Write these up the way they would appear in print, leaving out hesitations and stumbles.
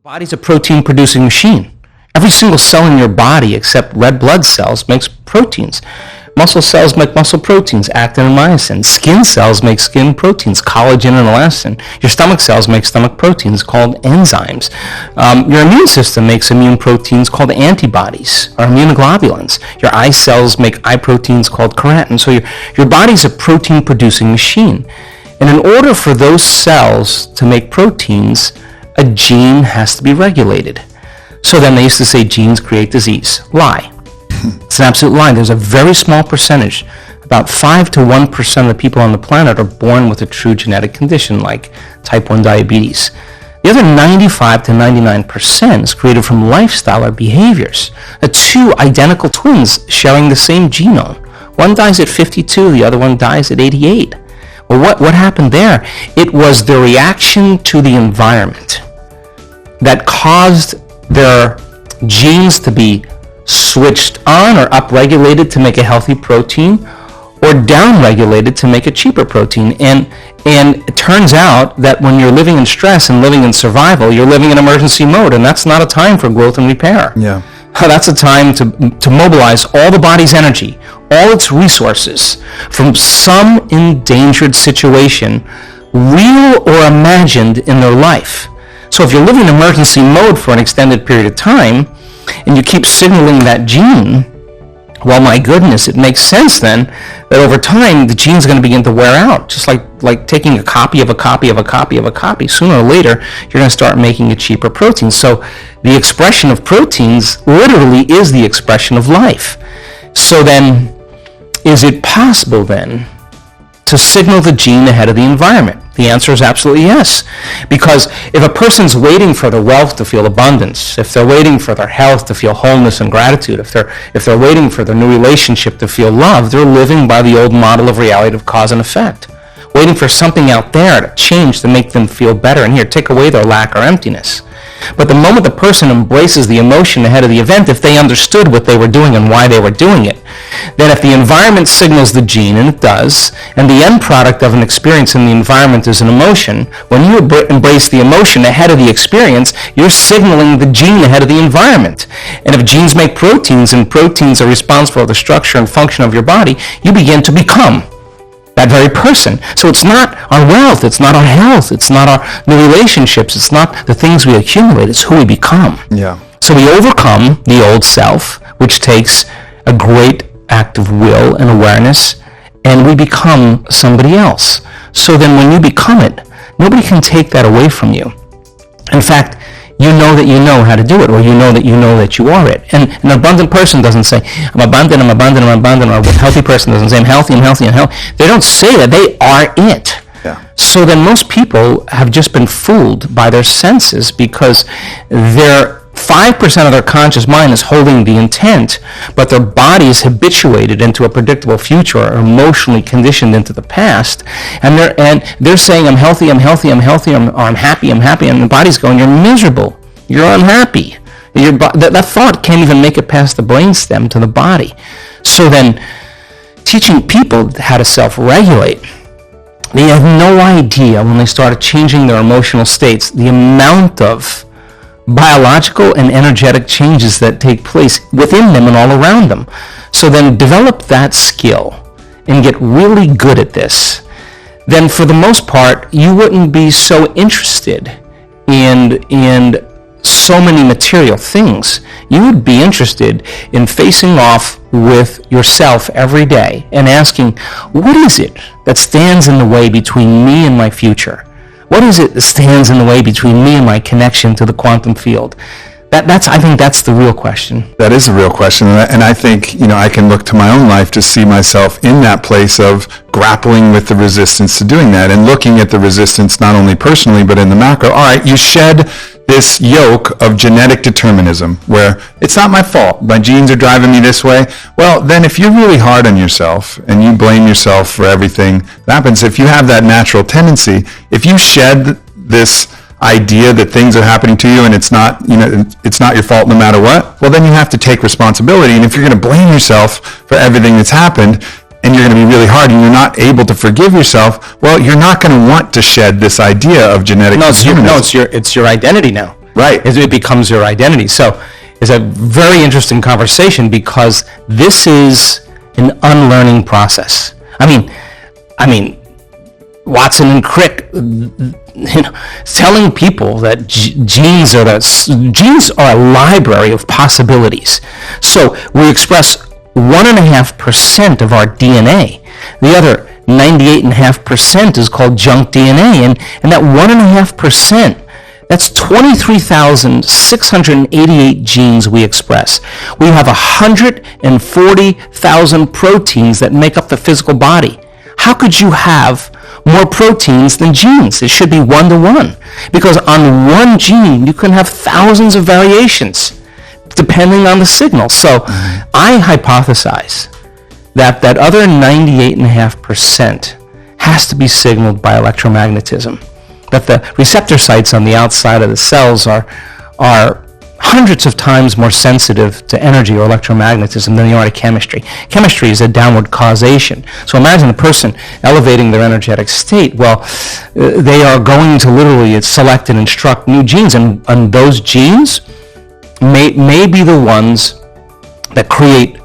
Body's a protein-producing machine. Every single cell in your body except red blood cells makes proteins. Muscle cells make muscle proteins, actin and myosin. Skin cells make skin proteins, collagen and elastin. Your stomach cells make stomach proteins called enzymes. Your immune system makes immune proteins called antibodies or immunoglobulins. Your eye cells make eye proteins called keratin. So your body's a protein-producing machine. And in order for those cells to make proteins, a gene has to be regulated. So then they used to say genes create disease. Lie. It's an absolute lie. There's a very small percentage, about 5 to 1% of the people on the planet are born with a true genetic condition like type 1 diabetes. The other 95 to 99% is created from lifestyle or behaviors. Two identical twins sharing the same genome. One dies at 52, the other one dies at 88. Well, what happened there? It was the reaction to the environment that caused their genes to be switched on or upregulated to make a healthy protein or downregulated to make a cheaper protein. And it turns out that when you're living in stress and living in survival, you're living in emergency mode, and that's not a time for growth and repair. Yeah. That's a time to mobilize all the body's energy, all its resources from some endangered situation, real or imagined, in their life. So if you're living in emergency mode for an extended period of time, and you keep signaling that gene, well, my goodness, it makes sense then that over time the gene's going to begin to wear out, just like taking a copy of a copy of a copy of a copy. Sooner or later, you're going to start making a cheaper protein. So the expression of proteins literally is the expression of life. So then, is it possible then to signal the gene ahead of the environment? The answer is absolutely yes. Because if a person's waiting for their wealth to feel abundance, if they're waiting for their health to feel wholeness and gratitude, if they're waiting for their new relationship to feel love, they're living by the old model of reality of cause and effect. Waiting for something out there to change to make them feel better, and here, take away their lack or emptiness. But the moment the person embraces the emotion ahead of the event, if they understood what they were doing and why they were doing it, then if the environment signals the gene, and it does, and the end product of an experience in the environment is an emotion, when you embrace the emotion ahead of the experience, you're signaling the gene ahead of the environment. And if genes make proteins, and proteins are responsible for the structure and function of your body, you begin to become that very person. So it's not our wealth, it's not our health, it's not our new relationships, it's not the things we accumulate, it's who we become. Yeah. So we overcome the old self, which takes a great act of will and awareness, and we become somebody else. So then when you become it, nobody can take that away from you. In fact, you know that you know how to do it, or you know that you are it. And an abundant person doesn't say, I'm abundant, I'm abundant, I'm abundant, or a healthy person doesn't say, I'm healthy, I'm healthy, I'm healthy. They don't say that, they are it. Yeah. So then most people have just been fooled by their senses because their 5% of their conscious mind is holding the intent, but their body is habituated into a predictable future or emotionally conditioned into the past, and they're saying, I'm healthy, I'm healthy, I'm healthy, or I'm happy, and the body's going, you're miserable, you're unhappy. That thought can't even make it past the brainstem to the body. So then, teaching people how to self-regulate, they have no idea when they started changing their emotional states, the amount of biological and energetic changes that take place within them and all around them. So then develop that skill and get really good at this. Then for the most part, you wouldn't be so interested in so many material things. You would be interested in facing off with yourself every day and asking, what is it that stands in the way between me and my future? What is it that stands in the way between me and my connection to the quantum field? I think that's the real question. That is a real question, and I think I can look to my own life to see myself in that place of grappling with the resistance to doing that, and looking at the resistance not only personally but in the macro. All right, you shed this yoke of genetic determinism where it's not my fault, my genes are driving me this way. Well, then if you're really hard on yourself and you blame yourself for everything that happens, if you have that natural tendency, if you shed this idea that things are happening to you and it's not your fault no matter what, well, then you have to take responsibility. And if you're going to blame yourself for everything that's happened, and you're going to be really hard and you're not able to forgive yourself, well, you're not going to want to shed this idea of genetic determinism. It's your identity now. Right. It becomes your identity. So it's a very interesting conversation because this is an unlearning process. I mean, Watson and Crick, telling people that genes are a library of possibilities. So we express 1.5% of our DNA. The other 98.5% is called junk DNA, and that 1.5%, that's 23,688 genes we express. We have 140,000 proteins that make up the physical body. How could you have more proteins than genes? It should be 1-to-1. Because on one gene, you can have thousands of variations depending on the signal. So I hypothesize that other 98.5% has to be signaled by electromagnetism. That the receptor sites on the outside of the cells are hundreds of times more sensitive to energy or electromagnetism than they are to chemistry. Chemistry is a downward causation. So imagine a person elevating their energetic state. Well, they are going to literally select and instruct new genes, and those genes may be the ones that create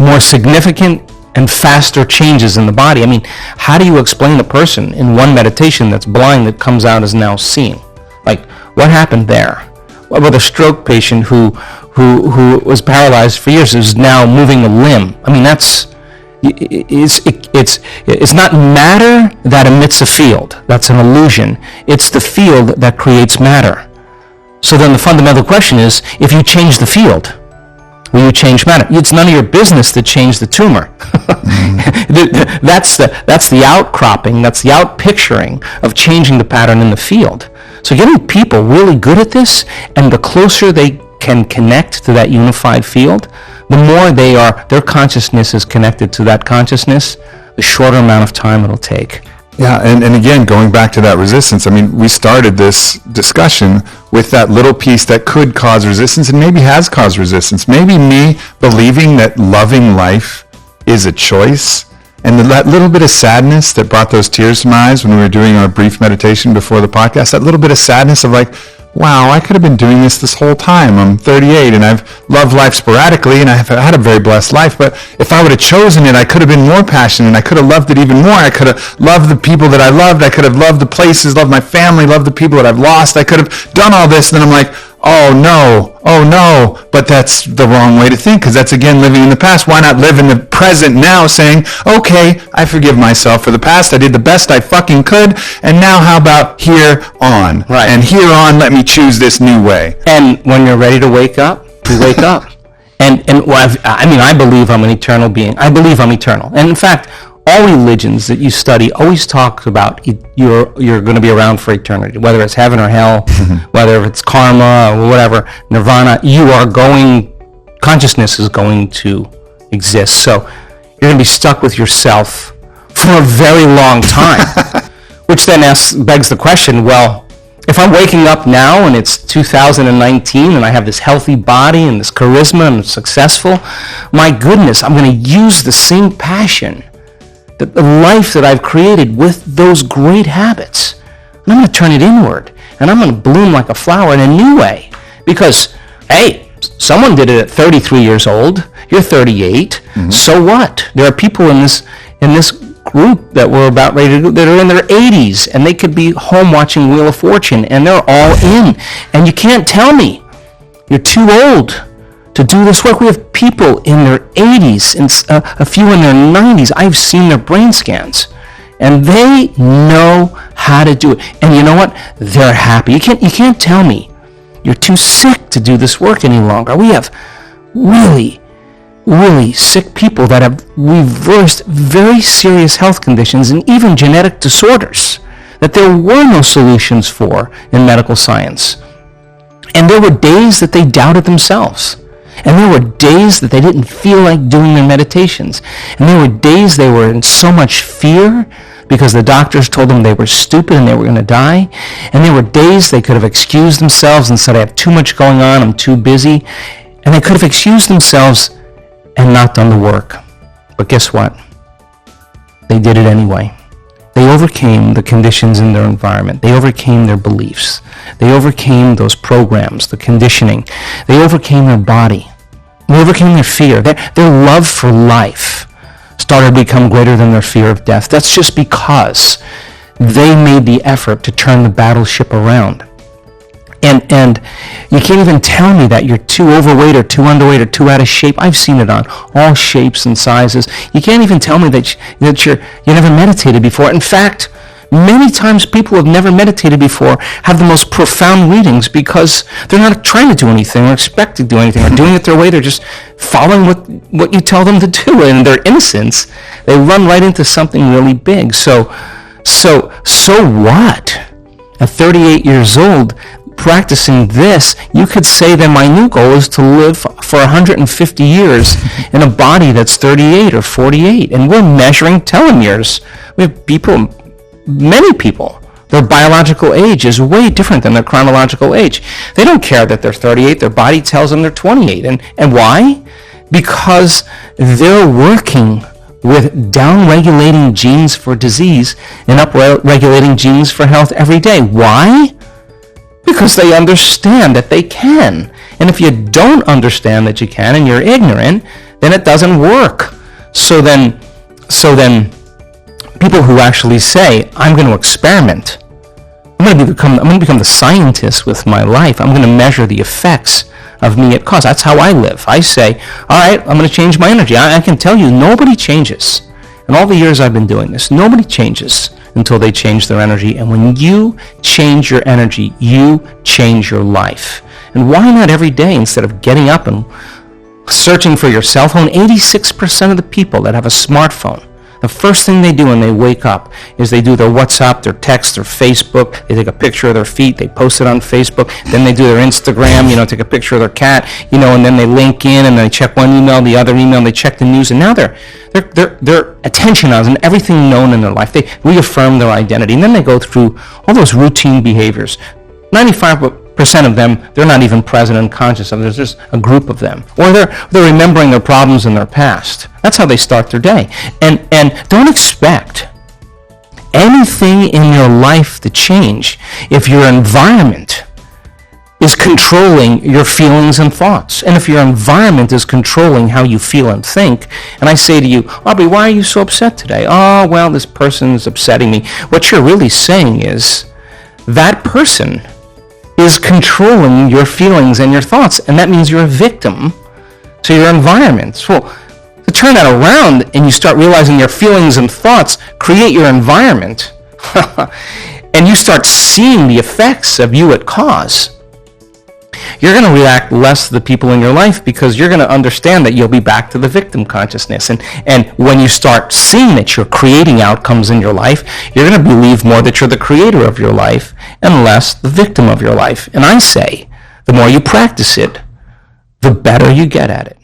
more significant and faster changes in the body. I mean, how do you explain a person in one meditation that's blind that comes out as now seeing? Like, what happened there? What about a stroke patient who was paralyzed for years is now moving a limb? I mean, it's not matter that emits a field. That's an illusion. It's the field that creates matter. So then the fundamental question is, if you change the field, will you change matter? It's none of your business to change the tumor. That's the outcropping, that's the outpicturing of changing the pattern in the field. So getting people really good at this, and the closer they can connect to that unified field, the more their consciousness is connected to that consciousness, the shorter amount of time it'll take. Yeah, and again, going back to that resistance, I mean, we started this discussion with that little piece that could cause resistance and maybe has caused resistance. Maybe me believing that loving life is a choice, and that little bit of sadness that brought those tears to my eyes when we were doing our brief meditation before the podcast, that little bit of sadness of like, wow, I could have been doing this whole time. I'm 38 and I've loved life sporadically and I've had a very blessed life. But if I would have chosen it, I could have been more passionate and I could have loved it even more. I could have loved the people that I loved. I could have loved the places, loved my family, loved the people that I've lost. I could have done all this. And then I'm like, oh no. But that's the wrong way to think, because that's again living in the past. Why not live in the present now saying, okay, I forgive myself for the past. I did the best I fucking could. And now how about here on? Right. And here on, let me choose this new way. And when you're ready to wake up, you wake up. And I believe I'm an eternal being. I believe I'm eternal. And in fact, all religions that you study always talk about you're going to be around for eternity, whether it's heaven or hell, whether it's karma or whatever, nirvana. Consciousness is going to exist. So you're going to be stuck with yourself for a very long time, which then begs the question, well, if I'm waking up now and it's 2019 and I have this healthy body and this charisma and I'm successful, my goodness, I'm going to use the same passion, the life that I've created with those great habits. And I'm going to turn it inward. And I'm going to bloom like a flower in a new way. Because, hey, someone did it at 33 years old. You're 38. Mm-hmm. So what? There are people in this group that we're about ready to do that are in their 80s. And they could be home watching Wheel of Fortune. And they're all in. And you can't tell me you're too old to do this work. We have people in their 80s and a few in their 90s. I've seen their brain scans, and they know how to do it. And you know what? They're happy. You can't tell me you're too sick to do this work any longer. We have really, really sick people that have reversed very serious health conditions and even genetic disorders that there were no solutions for in medical science. And there were days that they doubted themselves. And there were days that they didn't feel like doing their meditations. And there were days they were in so much fear because the doctors told them they were stupid and they were going to die. And there were days they could have excused themselves and said, I have too much going on, I'm too busy. And they could have excused themselves and not done the work. But guess what? They did it anyway. They overcame the conditions in their environment. They overcame their beliefs. They overcame those programs, the conditioning. They overcame their body. They overcame their fear. Their love for life started to become greater than their fear of death. That's just because they made the effort to turn the battleship around. And you can't even tell me that you're too overweight or too underweight or too out of shape. I've seen it on all shapes and sizes. You can't even tell me that you never meditated before. In fact, many times people who have never meditated before have the most profound readings because they're not trying to do anything or expect to do anything or doing it their way. They're just following what you tell them to do. And in their innocence, they run right into something really big. So what? At 38 years old, practicing this, you could say that my new goal is to live for 150 years in a body that's 38 or 48. And we're measuring telomeres. We have people, many people, their biological age is way different than their chronological age. They don't care that they're 38. Their body tells them they're 28. And why? Because they're working with down-regulating genes for disease and up-regulating genes for health every day. Why? Because they understand that they can. And if you don't understand that you can and you're ignorant, then it doesn't work. So then people who actually say, I'm going to experiment, I'm going to become the scientist with my life, I'm going to measure the effects of me at cause. That's how I live. I say, all right, I'm going to change my energy. I can tell you, nobody changes. In all the years I've been doing this, nobody changes until they change their energy. And when you change your energy, you change your life. And why not every day, instead of getting up and searching for your cell phone? 86% of the people that have a smartphone, the first thing they do when they wake up is they do their WhatsApp, their text, their Facebook. They take a picture of their feet, they post it on Facebook. Then they do their Instagram, take a picture of their cat, and then they link in and they check one email, the other email, they check the news, and now their attention on everything known in their life. They reaffirm their identity, and then they go through all those routine behaviors. 95% of them, they're not even present and conscious of. There's just a group of them. Or they're remembering their problems in their past. That's how they start their day. And don't expect anything in your life to change if your environment is controlling your feelings and thoughts. And if your environment is controlling how you feel and think, and I say to you, Aubrey, why are you so upset today? Oh, well, this person is upsetting me. What you're really saying is that person is controlling your feelings and your thoughts, and that means you're a victim to your environment. So to turn that around and you start realizing your feelings and thoughts create your environment, and you start seeing the effects of you at cause, you're going to react less to the people in your life because you're going to understand that you'll be back to the victim consciousness. And when you start seeing that you're creating outcomes in your life, you're going to believe more that you're the creator of your life and less the victim of your life. And I say, the more you practice it, the better you get at it.